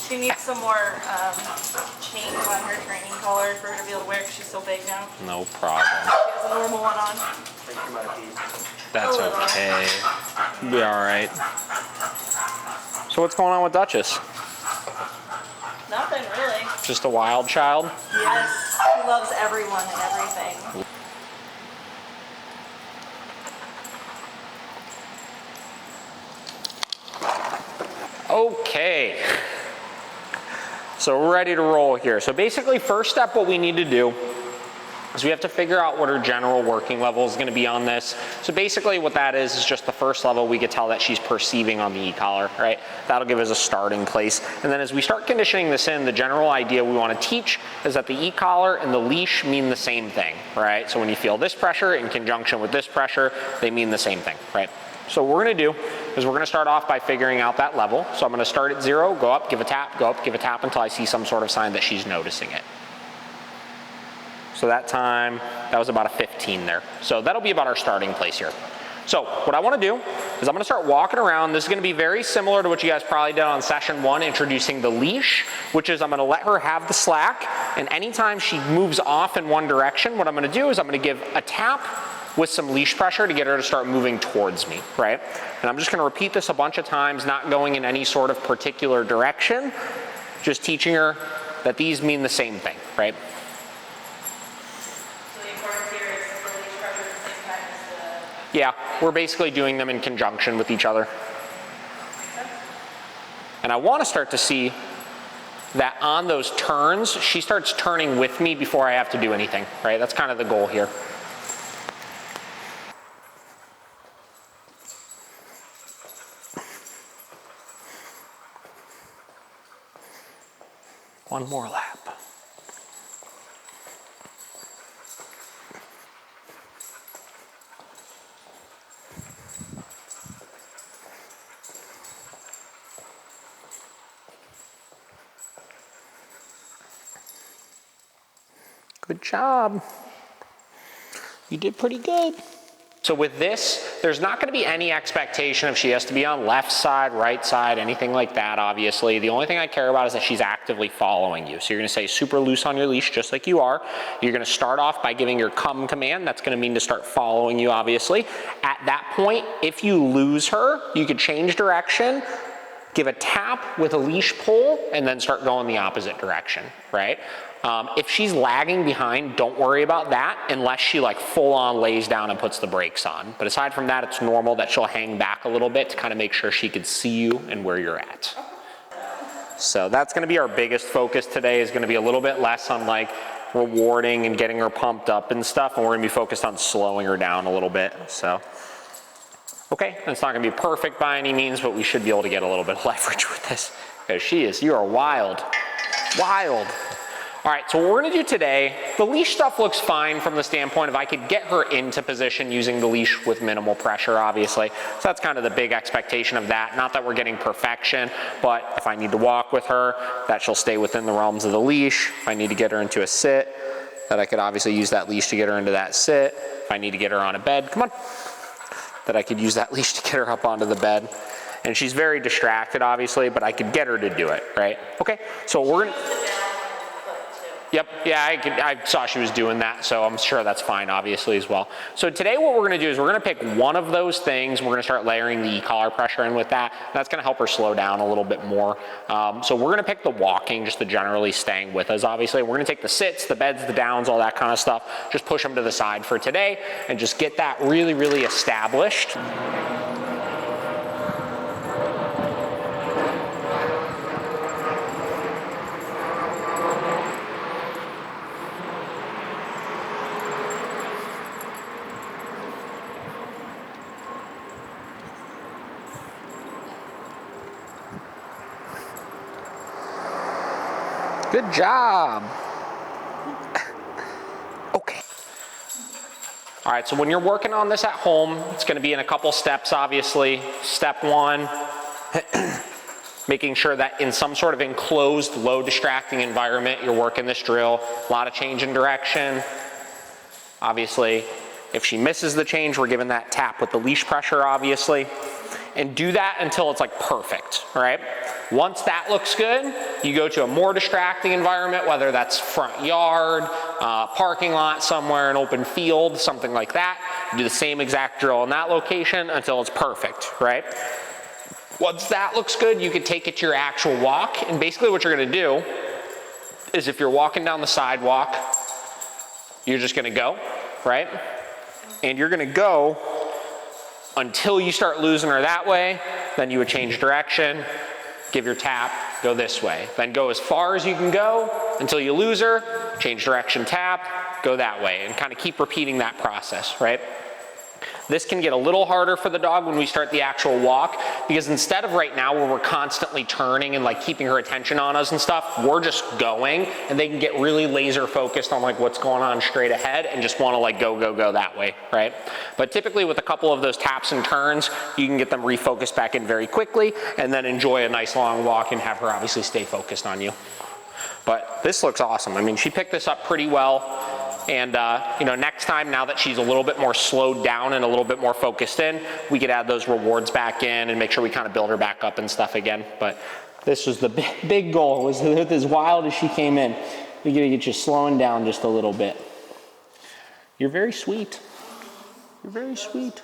She needs some more chains on her training collar for her to be able to wear because she's so big now. No problem. She has a normal one on. That's okay. We'll be all right. So what's going on with Duchess? Nothing really. Just a wild child? Yes, she loves everyone and everything. Okay. So we're ready to roll here. So basically, first step, what we need to do is we have to figure out what her general working level is going to be on this. So basically what that is just the first level we could tell that she's perceiving on the e-collar, right? That'll give us a starting place. And then as we start conditioning this in, the general idea we want to teach is that the e-collar and the leash mean the same thing, right? So when you feel this pressure in conjunction with this pressure, they mean the same thing, right? So what we're going to do is we're going to start off by figuring out that level. So I'm going to start at 0, go up, give a tap, go up, give a tap until I see some sort of sign that she's noticing it. So that time, that was about a 15 there. So that'll be about our starting place here. So what I want to do is I'm going to start walking around. This is going to be very similar to what you guys probably did on session 1, introducing the leash, which is I'm going to let her have the slack. And anytime she moves off in one direction, what I'm going to do is I'm going to give a tap with some leash pressure to get her to start moving towards me, right? And I'm just going to repeat this a bunch of times, not going in any sort of particular direction, just teaching her that these mean the same thing, right? Yeah, we're basically doing them in conjunction with each other. And I want to start to see that on those turns, she starts turning with me before I have to do anything, right? That's kind of the goal here. One more lap. Good job. You did pretty good. So with this, there's not going to be any expectation if she has to be on left side, right side, anything like that, obviously. The only thing I care about is that she's actively following you. So you're going to stay super loose on your leash, just like you are. You're going to start off by giving your come command. That's going to mean to start following you, obviously. At that point, if you lose her, you could change direction, give a tap with a leash pull, and then start going the opposite direction, right? If she's lagging behind, don't worry about that unless she like full on lays down and puts the brakes on. But aside from that, it's normal that she'll hang back a little bit to kind of make sure she could see you and where you're at. So that's going to be our biggest focus today, is going to be a little bit less on like rewarding and getting her pumped up and stuff, and we're going to be focused on slowing her down a little bit. So, okay, it's not going to be perfect by any means, but we should be able to get a little bit of leverage with this, because you are wild, wild. All right, so what we're going to do today, the leash stuff looks fine from the standpoint of I could get her into position using the leash with minimal pressure, obviously. So that's kind of the big expectation of that. Not that we're getting perfection, but if I need to walk with her, that she'll stay within the realms of the leash. If I need to get her into a sit, that I could obviously use that leash to get her into that sit. If I need to get her on a bed, come on, that I could use that leash to get her up onto the bed. And she's very distracted, obviously, but I could get her to do it, right? Okay, so we're going to... Yep, yeah, I saw she was doing that, so I'm sure that's fine, obviously, as well. So today what we're going to do is we're going to pick one of those things. We're going to start layering the e-collar pressure in with that. That's going to help her slow down a little bit more. So we're going to pick the walking, just the generally staying with us, obviously. We're going to take the sits, the beds, the downs, all that kind of stuff. Just push them to the side for today and just get that really, really established. Good job. Okay. All right, so when you're working on this at home, it's going to be in a couple steps, obviously. Step 1, making sure that in some sort of enclosed, low distracting environment, you're working this drill. A lot of change in direction. Obviously, If she misses the change, we're giving that tap with the leash pressure, obviously. And do that until it's like perfect, right? Once that looks good, you go to a more distracting environment, whether that's front yard, parking lot somewhere, an open field, something like that. Do the same exact drill in that location until it's perfect, right? Once that looks good, you can take it to your actual walk. And basically what you're gonna do is if you're walking down the sidewalk, you're just gonna go, right? And you're gonna go until you start losing her that way, then you would change direction, give your tap, go this way. Then go as far as you can go until you lose her, change direction, tap, go that way, and kind of keep repeating that process, right? This can get a little harder for the dog when we start the actual walk, because instead of right now where we're constantly turning and like keeping her attention on us and stuff, we're just going, and they can get really laser focused on like what's going on straight ahead and just want to like go that way, right? But typically with a couple of those taps and turns, you can get them refocused back in very quickly and then enjoy a nice long walk and have her obviously stay focused on you. But this looks awesome. I mean, she picked this up pretty well. And you know, next time, now that she's a little bit more slowed down and a little bit more focused in, we could add those rewards back in and make sure we kind of build her back up and stuff again. But this was the big goal, was with as wild as she came in, we gotta get you slowing down just a little bit. You're very sweet. You're very sweet.